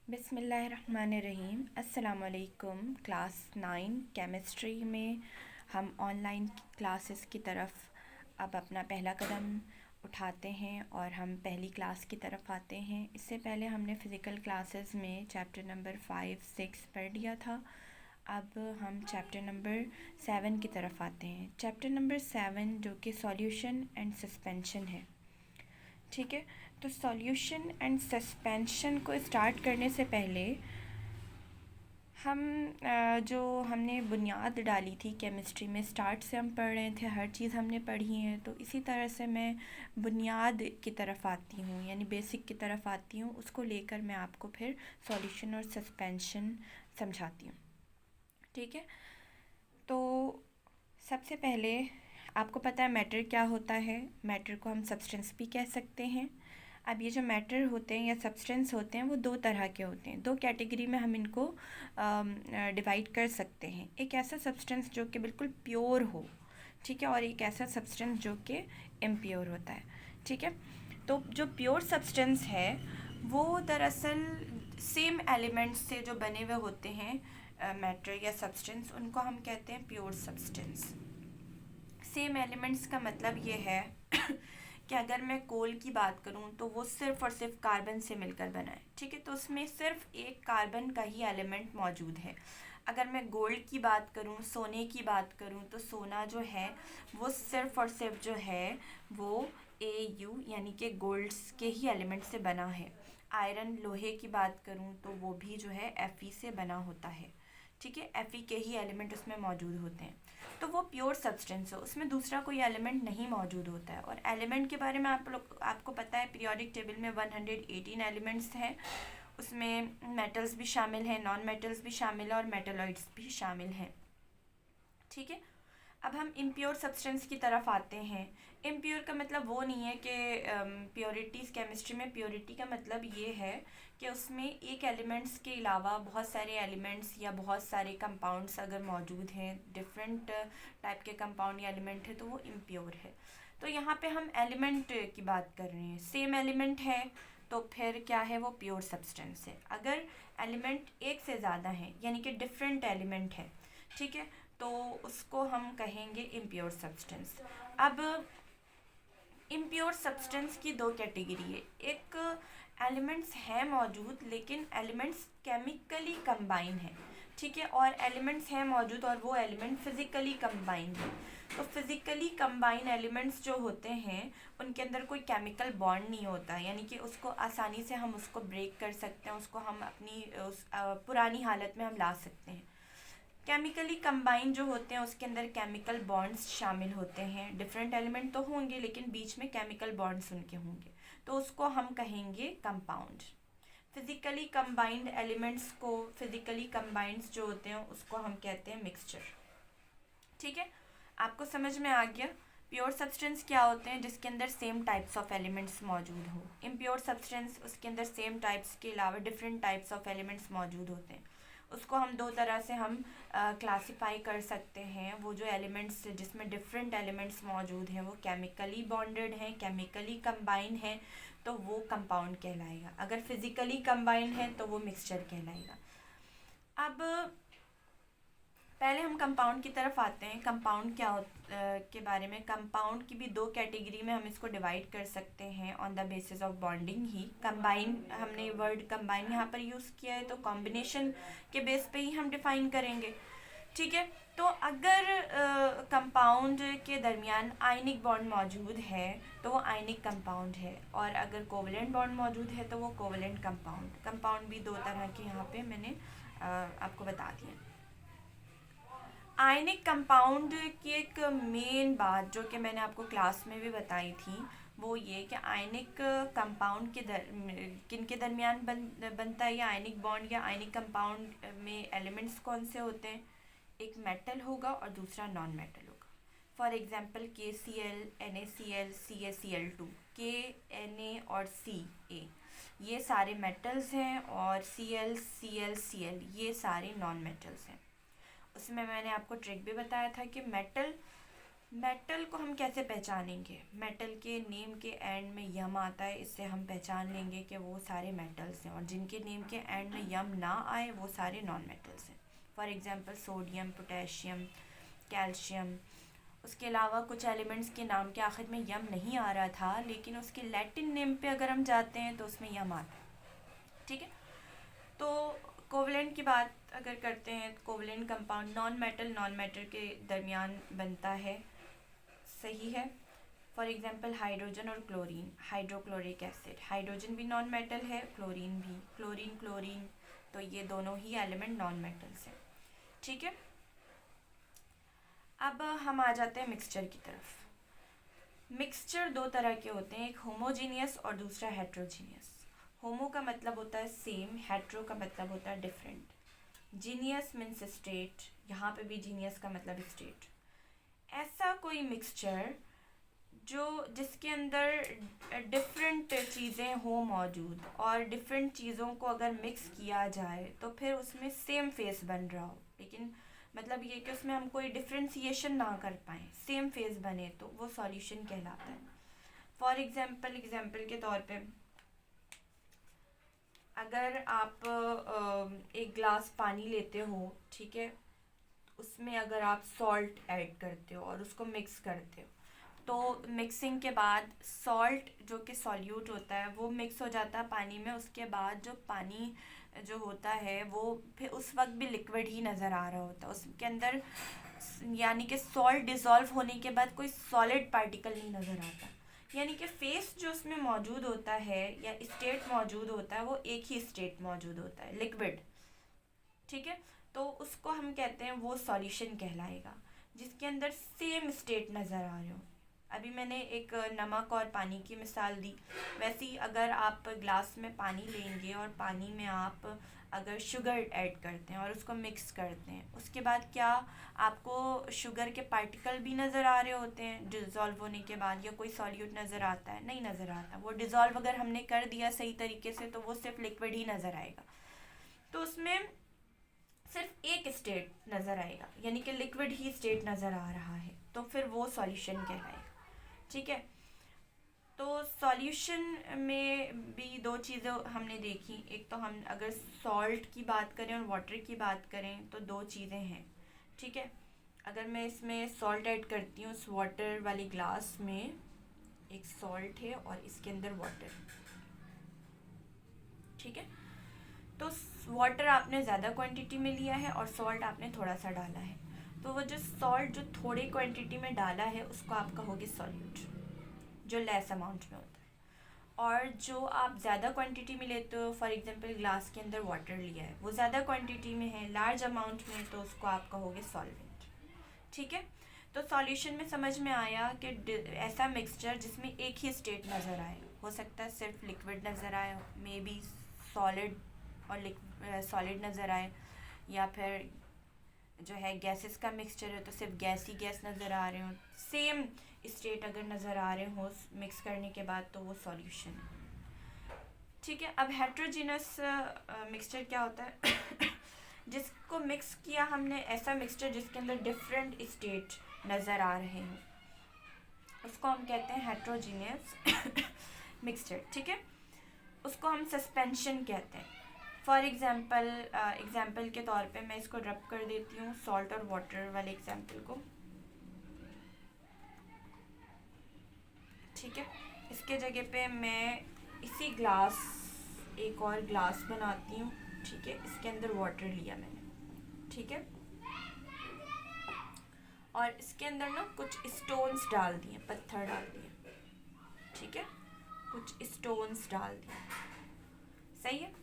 बिस्मिल्लाहिर्रहमानिर्रहीम। अस्सलामुअलैकुम। Class 9 chemistry में हम ऑनलाइन क्लासेस की तरफ अब अपना पहला कदम उठाते हैं और हम पहली क्लास की तरफ आते हैं। इससे पहले हमने फ़िज़िकल क्लासेस में चैप्टर नंबर 5, 6 पढ़ लिया था। अब हम चैप्टर नंबर 7 की तरफ आते हैं। चैप्टर नंबर 7 जो कि सॉल्यूशन एंड सस्पेंशन है। ठीक है, तो सॉल्यूशन एंड सस्पेंशन को स्टार्ट करने से पहले हम जो हमने बुनियाद डाली थी केमिस्ट्री में, स्टार्ट से हम पढ़ रहे थे, हर चीज़ हमने पढ़ी है, तो इसी तरह से मैं बुनियाद की तरफ आती हूँ, यानी बेसिक की तरफ आती हूँ। उसको लेकर मैं आपको फिर सॉल्यूशन और सस्पेंशन समझाती हूँ। ठीक है, तो सबसे पहले आपको पता है मैटर क्या होता है। मैटर को हम सब्सटेंस भी कह सकते हैं। अब ये जो मैटर होते हैं या सब्सटेंस होते हैं वो दो तरह के होते हैं, दो कैटेगरी में हम इनको डिवाइड कर सकते हैं। एक ऐसा सब्सटेंस जो कि बिल्कुल प्योर हो, ठीक है, और एक ऐसा सब्सटेंस जो कि इम्प्योर होता है। ठीक है, तो जो प्योर सब्सटेंस है वो दरअसल सेम एलिमेंट्स से जो बने हुए होते हैं मैटर या सब्सटेंस, उनको हम कहते हैं प्योर सब्सटेंस। सेम एलिमेंट्स का मतलब ये है कि अगर मैं कोल की बात करूं तो वो सिर्फ और सिर्फ कार्बन से मिलकर बना है। ठीक है, तो उसमें सिर्फ एक कार्बन का ही एलिमेंट मौजूद है। अगर मैं गोल्ड की बात करूं, सोने की बात करूं, तो सोना जो है वो सिर्फ और सिर्फ जो है वो AU यानी कि गोल्ड्स के ही एलिमेंट से बना है। आयरन, लोहे की बात करूं तो वो भी जो है Fe से बना होता है। ठीक है, Fe के ही एलिमेंट उसमें मौजूद होते हैं, तो वो प्योर सब्सटेंस है, उसमें दूसरा कोई एलिमेंट नहीं मौजूद होता है। और एलिमेंट के बारे में आपको पता है, पीरियोडिक टेबल में 118 एलिमेंट्स हैं। उसमें मेटल्स भी शामिल हैं, नॉन मेटल्स भी शामिल हैं और मेटलॉइड्स भी शामिल हैं। ठीक है, अब हम इम्प्योर सब्सटेंस की तरफ आते हैं। इम्प्योर का मतलब वो नहीं है कि प्योरिटीज़, केमिस्ट्री में प्योरिटी का मतलब ये है कि उसमें एक एलिमेंट्स के अलावा बहुत सारे एलिमेंट्स या बहुत सारे कंपाउंड्स अगर मौजूद हैं, डिफरेंट टाइप के कंपाउंड या एलिमेंट है, तो वो इम्प्योर है। तो यहाँ पे हम एलिमेंट की बात कर रहे हैं, सेम एलिमेंट है तो फिर क्या है, वो प्योर सब्सटेंस है। अगर एलिमेंट एक से ज़्यादा है यानी कि डिफरेंट एलिमेंट है, ठीक है, तो उसको हम कहेंगे इम्प्योर सब्सटेंस। अब इम्प्योर सब्सटेंस की दो कैटेगरी है। एक एलिमेंट्स हैं मौजूद लेकिन एलिमेंट्स केमिकली कंबाइन है। ठीक है, और एलिमेंट्स हैं मौजूद और वो एलिमेंट फिज़िकली कंबाइंड है। तो फिज़िकली कंबाइन एलिमेंट्स जो होते हैं उनके अंदर कोई केमिकल बॉन्ड नहीं होता, यानी कि उसको आसानी से हम उसको ब्रेक कर सकते हैं, उसको हम अपनी पुरानी हालत में हम ला सकते हैं। केमिकली कंबाइन जो होते हैं उसके अंदर केमिकल बॉन्ड्स शामिल होते हैं। डिफरेंट एलिमेंट तो होंगे लेकिन बीच में केमिकल बॉन्ड्स उनके होंगे, तो उसको हम कहेंगे कंपाउंड। फिजिकली कंबाइंड एलिमेंट्स को, फिजिकली कंबाइंड जो होते हैं उसको हम कहते हैं मिक्सचर। ठीक है, आपको समझ में आ गया। प्योर सब्सटेंस क्या होते हैं, जिसके अंदर सेम टाइप्स ऑफ एलिमेंट्स मौजूद हो। इम्प्योर सब्सटेंस, उसके अंदर सेम टाइप्स के अलावा डिफरेंट टाइप्स ऑफ एलिमेंट्स मौजूद होते हैं। उसको हम दो तरह से हम क्लासिफाई कर सकते हैं। वो जो एलिमेंट्स जिसमें डिफरेंट एलिमेंट्स मौजूद हैं वो केमिकली बॉन्डेड हैं, केमिकली कंबाइन हैं, तो वो कंपाउंड कहलाएगा। अगर फिजिकली कंबाइंड है तो वो मिक्सचर कहलाएगा। अब पहले हम कंपाउंड की तरफ आते हैं। कंपाउंड क्या के बारे में, कंपाउंड की भी दो कैटेगरी में हम इसको डिवाइड कर सकते हैं on the basis of bonding he. Combine, हमने वर्ड कंबाइन यहाँ पर यूज़ किया है तो कॉम्बिनेशन के बेस पे ही हम डिफाइन करेंगे। ठीक है, तो अगर कंपाउंड के दरमियान आयनिक बॉन्ड मौजूद है तो वो आयनिक कंपाउंड है, और अगर कोवलेंट बॉन्ड मौजूद है तो वो कोवलेंट कंपाउंड। कंपाउंड भी दो तरह के यहाँ पे मैंने आपको बता दिए। आयनिक कंपाउंड की एक मेन बात जो कि मैंने आपको क्लास में भी बताई थी वो ये कि आयनिक कंपाउंड के किन के दरमियान बनता है या आयनिक बॉन्ड या आयनिक कंपाउंड में एलिमेंट्स कौन से होते हैं। एक मेटल होगा और दूसरा नॉन मेटल होगा। For example KCl, NaCl, CaCl2, K, Na और Ca ये सारे मेटल्स हैं, और Cl, Cl, Cl ये सारे नॉन मेटल्स हैं। उसमें मैंने आपको ट्रिक भी बताया था कि मेटल मेटल को हम कैसे पहचानेंगे? मेटल के नेम के एंड में यम आता है, इससे हम पहचान लेंगे कि वो सारे मेटल्स हैं, और जिनके नेम के एंड में यम ना आए वो सारे नॉन मेटल्स हैं। For example sodium, potassium, calcium. उसके अलावा कुछ एलिमेंट्स के नाम के आखिर में यम नहीं आ रहा था, लेकिन उसके लैटिन नेम पे अगर हम जाते हैं तो उसमें यम आता है। ठीक है, तो कोवलेंट की बात अगर करते हैं तो कोवलेंट कंपाउंड नॉन मैटर के दरमियान बनता है, सही है। फॉर एग्जांपल हाइड्रोजन और क्लोरीन, हाइड्रोक्लोरिक एसिड, हाइड्रोजन भी नॉन मेटल है, क्लोरीन भी, क्लोरीन क्लोरीन, तो ये दोनों ही एलिमेंट नॉन मेटल्स हैं। ठीक है, अब हम आ जाते हैं मिक्सचर की तरफ। मिक्सचर दो तरह के होते हैं, एक होमोजीनियस और दूसरा हेट्रोजीनियस। होमो का मतलब होता है सेम, हेट्रो का मतलब होता है डिफरेंट। जीनियस मीन्स स्टेट, यहाँ पे भी जीनियस का मतलब स्टेट। ऐसा कोई मिक्सचर जिसके अंदर डिफरेंट चीज़ें हो मौजूद, और डिफरेंट चीज़ों को अगर मिक्स किया जाए तो फिर उसमें सेम फेस बन रहा हो, लेकिन मतलब ये कि उसमें हम कोई डिफ्रेंसिएशन ना कर पाएँ, सेम फेस बने, तो वो सॉल्यूशन कहलाता है। फॉर एग्जांपल के तौर पे अगर आप एक ग्लास पानी लेते हो, ठीक है, उसमें अगर आप सॉल्ट ऐड करते हो और उसको मिक्स करते हो, तो मिक्सिंग के बाद सॉल्ट जो कि सॉल्यूट होता है वो मिक्स हो जाता है पानी में। उसके बाद जो पानी जो होता है वो फिर उस वक्त भी लिक्विड ही नज़र आ रहा होता है उसके अंदर, यानी कि सॉल्ट डिज़ोल्व होने के बाद कोई सॉलिड पार्टिकल नहीं नज़र आता। यानी कि फेस जो उसमें मौजूद होता है या स्टेट मौजूद होता है वो एक ही स्टेट मौजूद होता है, लिक्विड। ठीक है, तो उसको हम कहते हैं वो सॉल्यूशन कहलाएगा, जिसके अंदर सेम स्टेट नज़र आ रहे हो। अभी मैंने एक नमक और पानी की मिसाल दी, वैसे ही अगर आप ग्लास में पानी लेंगे और पानी में आप अगर शुगर ऐड करते हैं और उसको मिक्स करते हैं, उसके बाद क्या आपको शुगर के पार्टिकल भी नज़र आ रहे होते हैं डिज़ोल्व होने के बाद, या कोई सॉल्यूट नज़र आता है? नहीं नज़र आता। वो डिज़ोल्व अगर हमने कर दिया सही तरीके से तो वो सिर्फ लिक्विड ही नज़र आएगा, तो उसमें सिर्फ एक स्टेट नज़र आएगा, यानी कि लिक्विड ही स्टेट नज़र आ रहा है, तो फिर वो सॉल्यूशन कहलाएगा। ठीक है, तो सॉल्यूशन में भी दो चीज़ें हमने देखी, एक तो हम अगर सॉल्ट की बात करें और वाटर की बात करें तो दो चीज़ें हैं। ठीक है, अगर मैं इसमें सॉल्ट ऐड करती हूँ, उस वाटर वाली ग्लास में एक सॉल्ट है और इसके अंदर वाटर, ठीक है, तो वाटर आपने ज़्यादा क्वांटिटी में लिया है और सॉल्ट आपने थोड़ा सा डाला है, तो वो जो सॉल्ट जो थोड़ी क्वांटिटी में डाला है उसको आप कहोगे सॉल्यूट, जो लेस अमाउंट में होता है। और जो आप ज़्यादा क्वांटिटी में लेते हो, फॉर एग्जांपल ग्लास के अंदर वाटर लिया है, वो ज़्यादा क्वांटिटी में है, लार्ज अमाउंट में, तो उसको आप कहोगे सॉल्वेंट। ठीक है, तो सॉल्यूशन में समझ में आया कि ऐसा मिक्सचर जिसमें एक ही स्टेट नज़र आए, हो सकता है सिर्फ लिक्विड नज़र आए, मे बी सॉलिड और सॉलिड नज़र आए, या फिर जो है गैसेस का मिक्सचर है तो सिर्फ गैस ही गैस नज़र आ रहे हो, सेम स्टेट अगर नज़र आ रहे हो मिक्स करने के बाद, तो वो सॉल्यूशन है। ठीक है, अब हेट्रोजीनस मिक्सचर क्या होता है? जिसको मिक्स किया हमने, ऐसा मिक्सचर जिसके अंदर डिफरेंट स्टेट नज़र आ रहे हैं, उसको हम कहते हैं हेट्रोजीनियस मिक्सचर। ठीक है, उसको हम सस्पेंशन कहते हैं। फॉर एग्जांपल के तौर पे मैं इसको रब कर देती हूँ सॉल्ट और वाटर वाले एग्जांपल को। ठीक है, इसके जगह पे मैं इसी ग्लास एक और ग्लास बनाती हूँ। ठीक है, इसके अंदर वाटर लिया मैंने, ठीक है, और इसके अंदर ना कुछ स्टोन्स डाल दिए, पत्थर डाल दिए, ठीक है, कुछ स्टोन्स डाल दिए, सही है।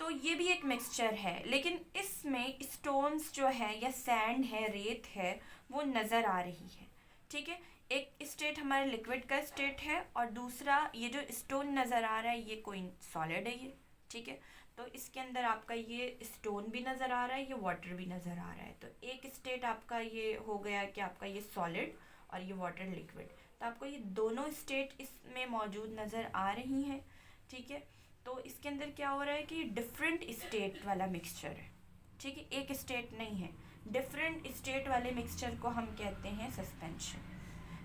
तो ये भी एक मिक्सचर है, लेकिन इसमें स्टोन्स जो है या सैंड है, रेत है, वो नज़र आ रही है। ठीक है, एक स्टेट हमारे लिक्विड का स्टेट है और दूसरा ये जो स्टोन नज़र आ रहा है ये कोई सॉलिड है ये। ठीक है, तो इसके अंदर आपका ये स्टोन भी नज़र आ रहा है, ये वाटर भी नज़र आ रहा है, तो एक स्टेट आपका ये हो गया कि आपका ये सॉलिड और ये वाटर लिक्विड, तो आपको ये दोनों स्टेट इसमें मौजूद नज़र आ रही हैं। ठीक है, तो इसके अंदर क्या हो रहा है कि डिफरेंट स्टेट वाला मिक्सचर है। ठीक है, एक स्टेट नहीं है, डिफरेंट स्टेट वाले मिक्सचर को हम कहते हैं सस्पेंशन।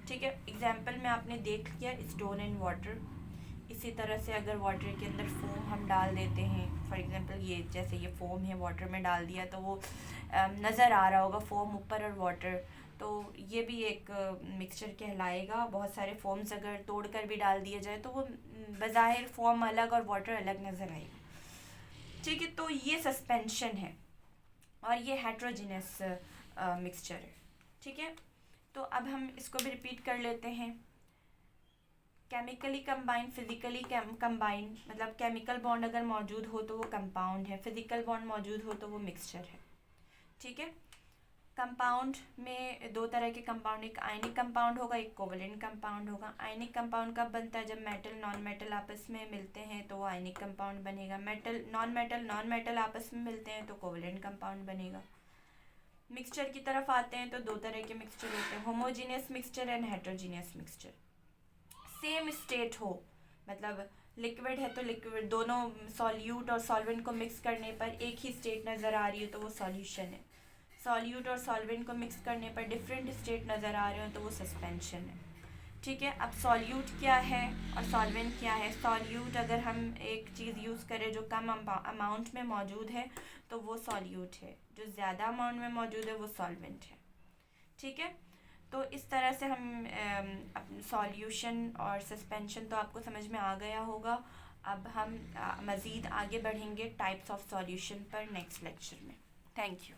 ठीक है, एग्जाम्पल में आपने देख लिया स्टोन एंड वाटर। इसी तरह से अगर वाटर के अंदर फोम हम डाल देते हैं, फॉर एग्जांपल ये जैसे ये फोम है, वाटर में डाल दिया तो वो नज़र आ रहा होगा फोम ऊपर और वाटर, तो ये भी एक मिक्सचर कहलाएगा। बहुत सारे फोम्स अगर तोड़कर भी डाल दिए जाए तो वो बज़ाहिर फोम अलग और वाटर अलग नज़र आएगा। ठीक है, तो ये सस्पेंशन है और ये हेट्रोजीनियस मिक्सचर है। ठीक है, तो अब हम इसको भी रिपीट कर लेते हैं। केमिकली कंबाइंड, फिजिकली कंबाइंड, मतलब केमिकल बॉन्ड अगर मौजूद हो तो वो कंपाउंड है, फिजिकल बॉन्ड मौजूद हो तो वो मिक्सचर है। ठीक है, कंपाउंड में दो तरह के कंपाउंड, एक आयनिक कंपाउंड होगा, एक कोवलेंट कंपाउंड होगा। आयनिक कंपाउंड कब बनता है? जब मेटल नॉन मेटल आपस में मिलते हैं तो वो आयनिक कंपाउंड बनेगा। नॉन मेटल आपस में मिलते हैं तो कोवलेंट कंपाउंड बनेगा। मिक्सचर की तरफ आते हैं तो दो तरह के मिक्सचर होते हैं, homogeneous mixture and heterogeneous mixture. Same state हो, मतलब लिक्विड है तो लिक्विड, दोनों सॉल्यूट और सॉल्वेंट को मिक्स करने पर एक ही स्टेट नज़र आ रही है तो वो सॉल्यूशन है। सॉल्यूट और सॉल्वेंट को मिक्स करने पर डिफरेंट स्टेट नज़र आ रहे हो तो वो सस्पेंशन है। ठीक है, अब सॉल्यूट क्या है और सॉल्वेंट क्या है? सॉल्यूट अगर हम एक चीज़ यूज़ करें जो कम अमाउंट में मौजूद है तो वो सॉल्यूट है, जो ज़्यादा अमाउंट में मौजूद है वो सॉल्वेंट है। ठीक है, तो इस तरह से हम सॉल्यूशन और सस्पेंशन तो आपको समझ में आ गया होगा। अब हम मज़ीद आगे बढ़ेंगे टाइप्स ऑफ सॉल्यूशन पर नेक्स्ट लेक्चर में। Thank you.